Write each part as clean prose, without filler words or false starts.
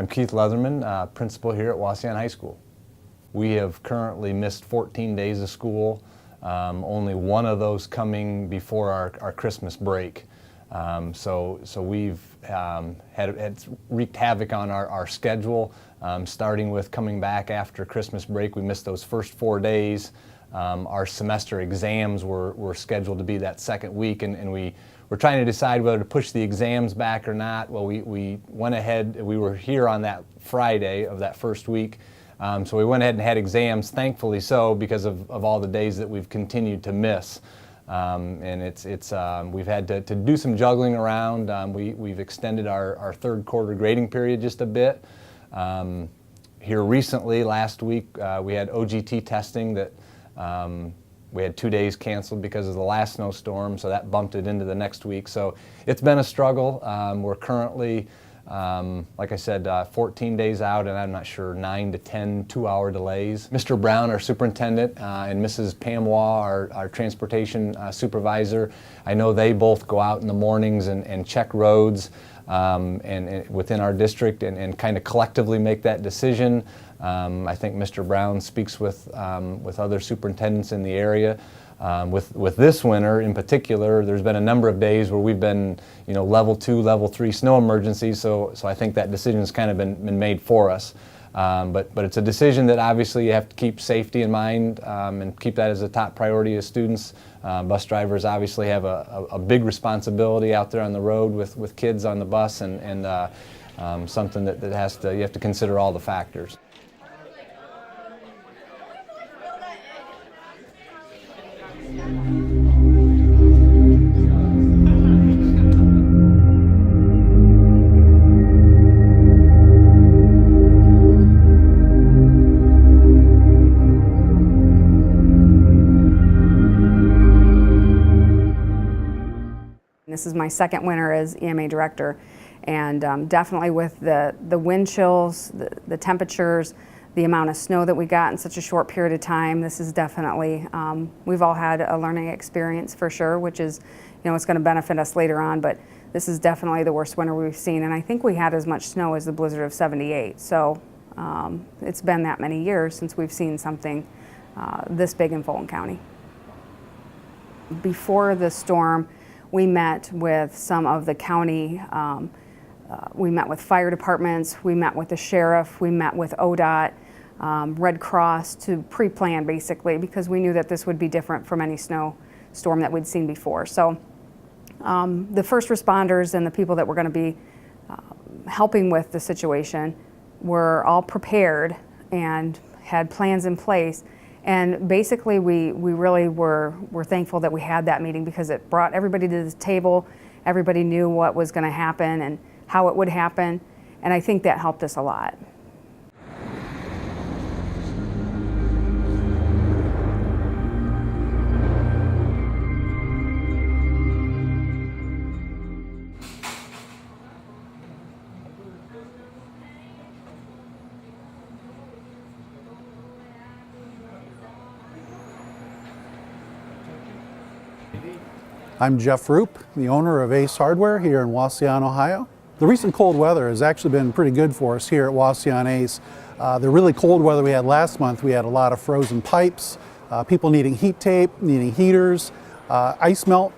I'm Keith Leatherman, principal here at Wauseon High School. We have currently missed 14 days of school, only one of those coming before our Christmas break. So we've it's wreaked havoc on our schedule, starting with coming back after Christmas break. We missed those first 4 days. Our semester exams were scheduled to be that second week, and we were trying to decide whether to push the exams back or not. Well, we went ahead. We were here on that Friday of that first week, so we went ahead and had exams, thankfully so, because of all the days that we've continued to miss. And we've had to do some juggling around. We've extended our third quarter grading period just a bit. Here recently, last week, we had OGT testing that we had 2 days canceled because of the last snowstorm, so that bumped it into the next week. So it's been a struggle. We're currently, like I said, 14 days out, and I'm not sure, 9 to 10 2-hour delays. Mr. Brown, our superintendent, and Mrs. Pam Waugh, our transportation supervisor, I know they both go out in the mornings and check roads and within our district and kind of collectively make that decision. I think Mr. Brown speaks with other superintendents in the area. With this winter in particular, there's been a number of days where we've been, level 2, level 3 snow emergencies. So I think that decision has kind of been made for us. But it's a decision that obviously you have to keep safety in mind and keep that as a top priority as students. Bus drivers obviously have a big responsibility out there on the road with kids on the bus, and something that you have to consider all the factors. This is my second winter as EMA director, and definitely with the wind chills, the temperatures, the amount of snow that we got in such a short period of time, this is definitely, we've all had a learning experience for sure, which is, it's going to benefit us later on, but this is definitely the worst winter we've seen, and I think we had as much snow as the blizzard of '78, so it's been that many years since we've seen something this big in Fulton County. Before the storm, we met with some of the county, we met with fire departments, we met with the sheriff, we met with ODOT, Red Cross to pre-plan basically, because we knew that this would be different from any snowstorm that we'd seen before. So the first responders and the people that were going to be helping with the situation were all prepared and had plans in place. And basically, we really were thankful that we had that meeting, because it brought everybody to the table. Everybody knew what was going to happen and how it would happen, and I think that helped us a lot. I'm Jeff Roop, the owner of Ace Hardware here in Wauseon, Ohio. The recent cold weather has actually been pretty good for us here at Wauseon Ace. The really cold weather we had last month, we had a lot of frozen pipes, people needing heat tape, needing heaters, ice melt.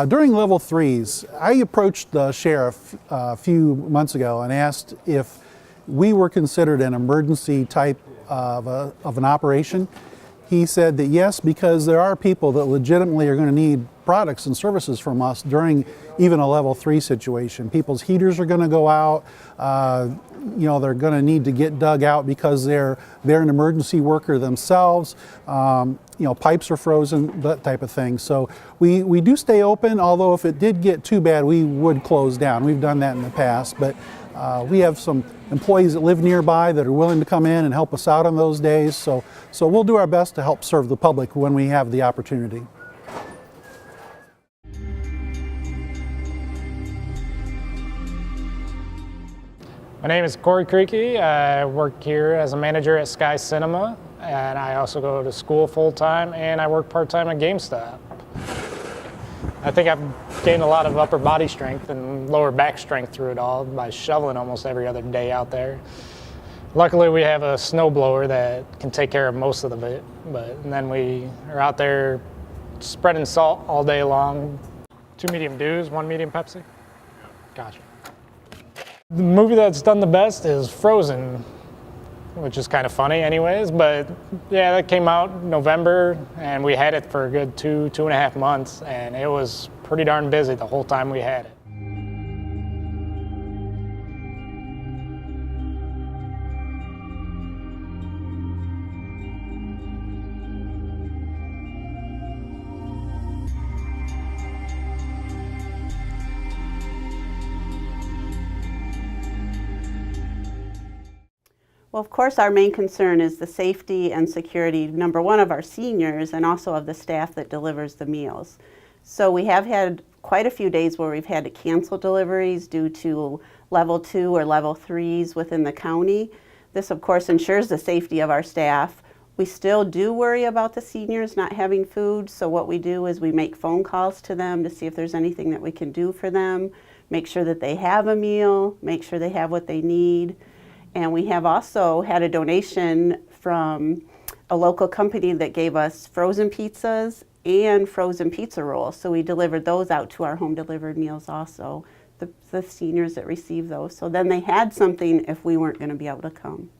During level 3s, I approached the sheriff a few months ago and asked if we were considered an emergency type of an operation. He said that yes, because there are people that legitimately are going to need products and services from us during even a level 3 situation. People's heaters are going to go out, they're going to need to get dug out because they're an emergency worker themselves. Pipes are frozen, that type of thing. So we do stay open, although if it did get too bad, we would close down. We've done that in the past, but we have some employees that live nearby that are willing to come in and help us out on those days. So we'll do our best to help serve the public when we have the opportunity. My name is Corey Creaky. I work here as a manager at Sky Cinema, and I also go to school full-time, and I work part-time at GameStop. I think I've gained a lot of upper body strength and lower back strength through it all by shoveling almost every other day out there. Luckily, we have a snow blower that can take care of most of it, and then we are out there spreading salt all day long. 2 medium dews, 1 medium Pepsi? Gotcha. The movie that's done the best is Frozen, which is kind of funny anyways, but yeah, that came out in November, and we had it for a good 2.5 months, and it was pretty darn busy the whole time we had it. Well, of course, our main concern is the safety and security, number one, of our seniors and also of the staff that delivers the meals. So we have had quite a few days where we've had to cancel deliveries due to level 2 or level 3s within the county. This, of course, ensures the safety of our staff. We still do worry about the seniors not having food, so what we do is we make phone calls to them to see if there's anything that we can do for them, make sure that they have a meal, make sure they have what they need. And we have also had a donation from a local company that gave us frozen pizzas and frozen pizza rolls. So we delivered those out to our home delivered meals also, the seniors that received those. So then they had something if we weren't going to be able to come.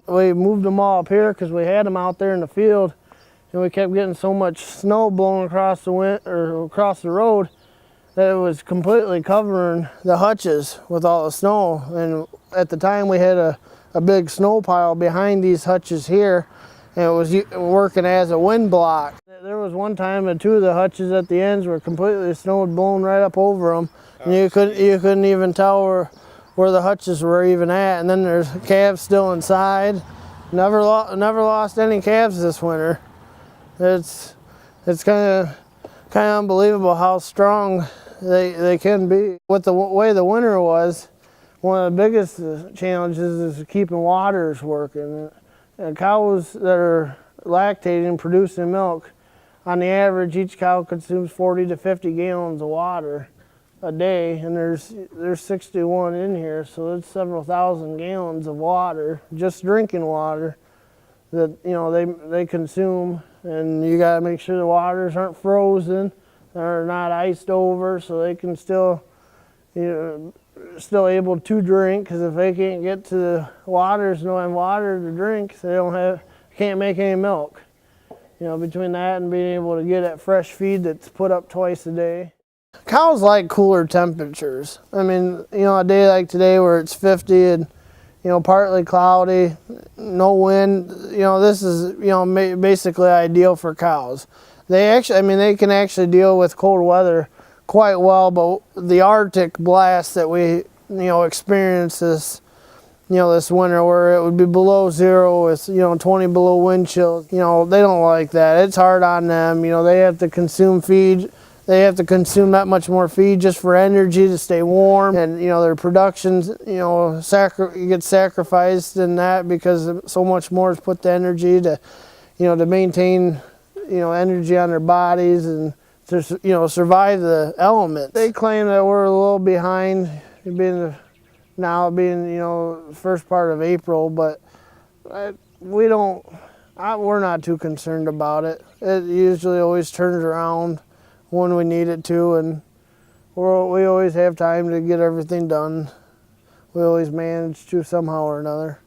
We moved them all up here because we had them out there in the field, and we kept getting so much snow blowing across the road that it was completely covering the hutches with all the snow. And at the time we had a big snow pile behind these hutches here, and it was working as a wind block. There was one time that 2 of the hutches at the ends were completely snowed blown right up over them, and you couldn't even tell where the hutches were even at. And then there's calves still inside. Never lost any calves this winter. It's kind of unbelievable how strong they can be. With the way the winter was, one of the biggest challenges is keeping waters working. Cows that are lactating, producing milk, on the average, each cow consumes 40 to 50 gallons of water a day, and there's 61 in here, so it's several thousand gallons of water, just drinking water, that they consume. And you got to make sure the waters aren't frozen, they're not iced over, so they can still able to drink. Because if they can't get to the waters, no have water to drink, they can't make any milk. Between that and being able to get that fresh feed that's put up twice a day. Cows like cooler temperatures. I mean, a day like today where it's 50 and, partly cloudy, no wind, this is, basically ideal for cows. They can actually deal with cold weather quite well, but the Arctic blast that we, experienced this winter, where it would be below 0 with, 20 below wind chills, they don't like that. It's hard on them. They have to consume feed. They have to consume that much more feed just for energy to stay warm, and their productions, you get sacrificed in that because so much more is put to energy to, to maintain, energy on their bodies and to survive the elements. They claim that we're a little behind, now being first part of April, but we're not too concerned about it. It usually always turns around when we need it to, and we always have time to get everything done. We always manage to somehow or another.